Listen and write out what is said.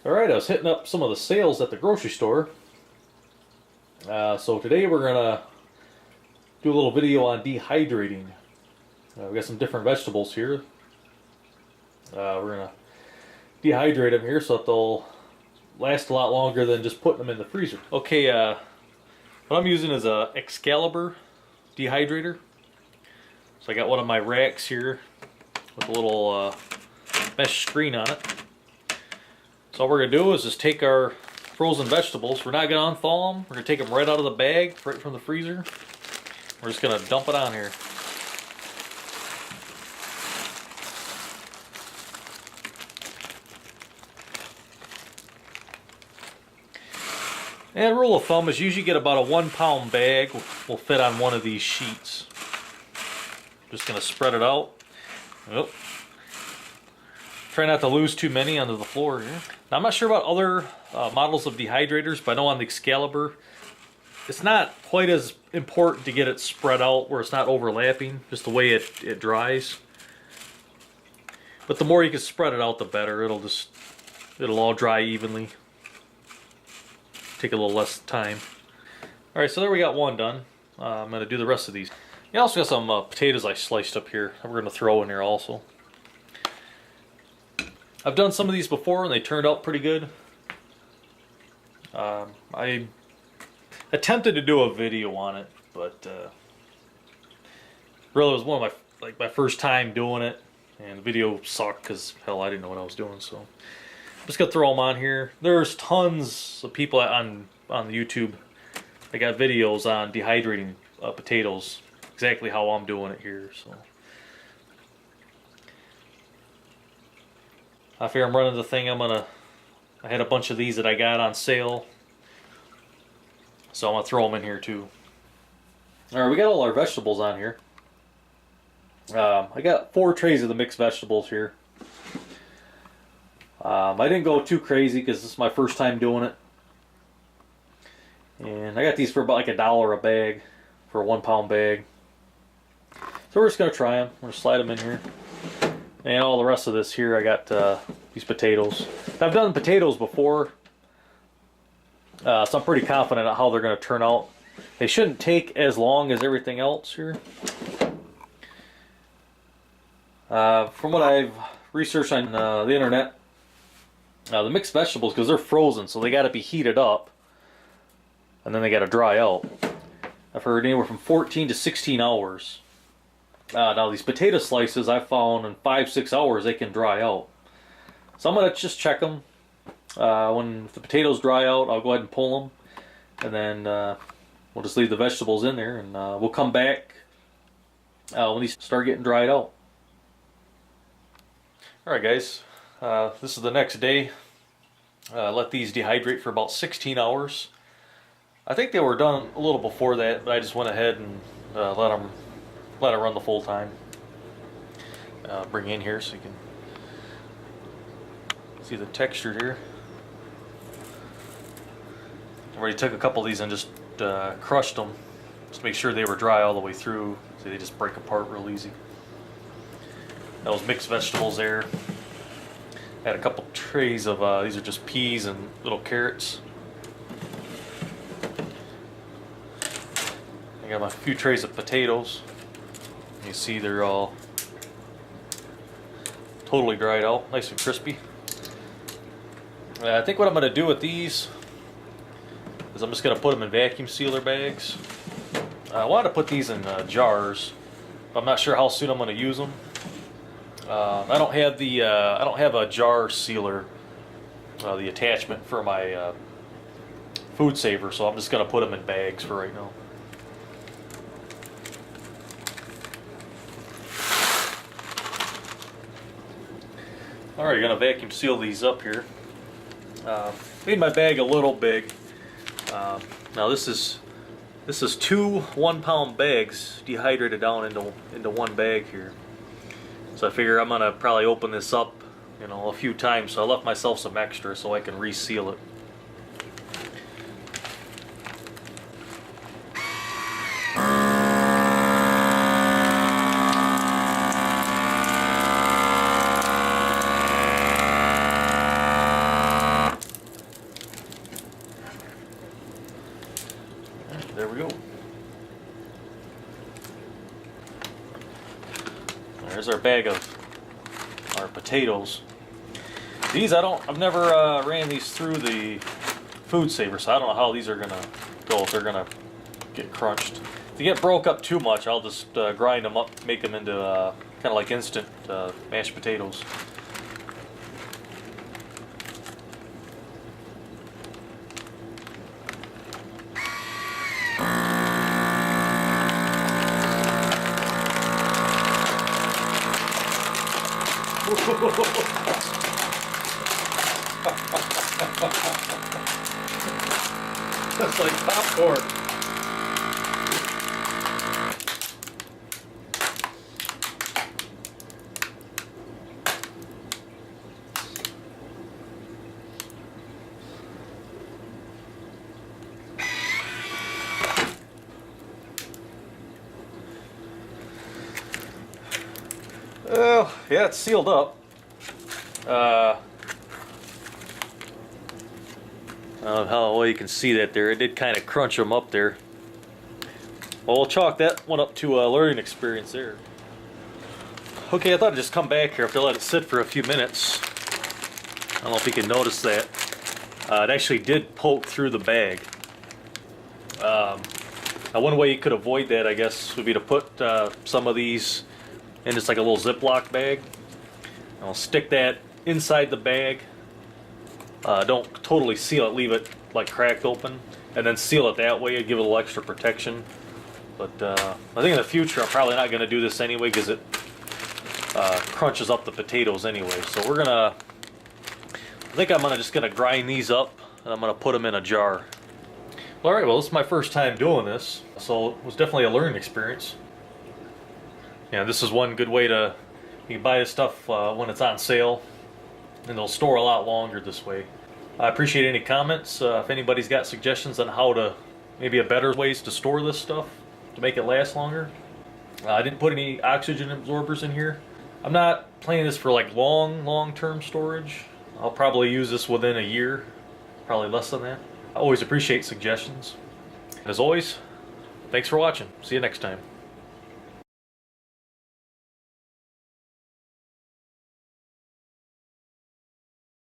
Alright, I was hitting up some of the sales at the grocery store. So today we're going to do a little video on dehydrating. We got some different vegetables here. We're going to dehydrate them here so that they'll last a lot longer than just putting them in the freezer. Okay, what I'm using is a Excalibur dehydrator. So I got one of my racks here with a little mesh screen on it. So all we're going to do is just take our frozen vegetables. We're not going to unthaw them. We're going to take them right out of the bag, right from the freezer. We're just going to dump it on here. And rule of thumb is usually get about a 1 pound bag will fit on one of these sheets. Just going to spread it out. Yep. Try not to lose too many onto the floor here. Now, I'm not sure about other models of dehydrators, but I know on the Excalibur, it's not quite as important to get it spread out where it's not overlapping, just the way it dries. But the more you can spread it out, the better. It'll all dry evenly. Take a little less time. Alright, so there we got one done. I'm going to do the rest of these. I also got some potatoes I sliced up here that we're going to throw in here also. I've done some of these before and they turned out pretty good. I attempted to do a video on it, but really it was one of my first time doing it, and the video sucked because hell, I didn't know what I was doing. So I'm just gonna throw them on here. There's tons of people on the YouTube that got videos on dehydrating potatoes, exactly how I'm doing it here. So I figure I'm running the thing. I had a bunch of these that I got on sale, so I'm gonna throw them in here too. All right, we got all our vegetables on here. I got 4 trays of the mixed vegetables here. I didn't go too crazy because this is my first time doing it, and I got these for about like $1 a bag for a 1 pound bag. So we're just gonna try them. We're gonna slide them in here. And all the rest of this here, I got these potatoes. I've done potatoes before, so I'm pretty confident on how they're going to turn out. They shouldn't take as long as everything else here. From what I've researched on the internet, the mixed vegetables, because they're frozen, so they got to be heated up, and then they got to dry out. I've heard anywhere from 14 to 16 hours. Now these potato slices I found in 5-6 hours they can dry out. So I'm going to just check them. When the potatoes dry out, I'll go ahead and pull them. And then we'll just leave the vegetables in there, and we'll come back when these start getting dried out. Alright guys, this is the next day. Let these dehydrate for about 16 hours. I think they were done a little before that, but I just went ahead and let it run the full time. Bring in here so you can see the texture here. I already took a couple of these and just crushed them just to make sure they were dry all the way through, so they just break apart real easy. Those mixed vegetables there. I had a couple trays of these are just peas and little carrots. I got a few trays of potatoes. You see they're all totally dried out, nice and crispy. I think what I'm going to do with these is I'm just going to put them in vacuum sealer bags. I wanted to put these in jars, but I'm not sure how soon I'm going to use them. I don't have a jar sealer, the attachment for my food saver, so I'm just going to put them in bags for right now. Alright, you're going to vacuum seal these up here. Made my bag a little big. Now this is 2 1 pound bags dehydrated down into one bag here. So I figure I'm going to probably open this up, a few times. So I left myself some extra so I can reseal it. There's our bag of our potatoes. These I've never ran these through the food saver, so I don't know how these are gonna go, if they're gonna get crunched. If they get broke up too much, I'll just grind them up, make them into kind of like instant mashed potatoes. That's like popcorn. Well, yeah, it's sealed up. I don't know how well you can see that there. It did kind of crunch them up there. Well, we'll chalk that one up to a learning experience there. Okay, I thought I'd just come back here after I let it sit for a few minutes. I don't know if you can notice that. It actually did poke through the bag. Now one way you could avoid that, I guess, would be to put some of these in just like a little Ziploc bag. I'll stick that inside the bag. Don't totally seal it, leave it like cracked open, and then seal it that way. It'd give it a little extra protection. But I think in the future I'm probably not going to do this anyway, because it crunches up the potatoes anyway. So I think I'm just gonna grind these up, and I'm gonna put them in a jar. All right, well, this is my first time doing this, so it was definitely a learning experience. Yeah, this is one good way to, you can buy this stuff when it's on sale, and they'll store a lot longer this way. I appreciate any comments. If anybody's got suggestions on how to, maybe a better ways to store this stuff to make it last longer. I didn't put any oxygen absorbers in here. I'm not planning this for like long-term storage. I'll probably use this within a year, probably less than that. I always appreciate suggestions. And as always, thanks for watching. See you next time.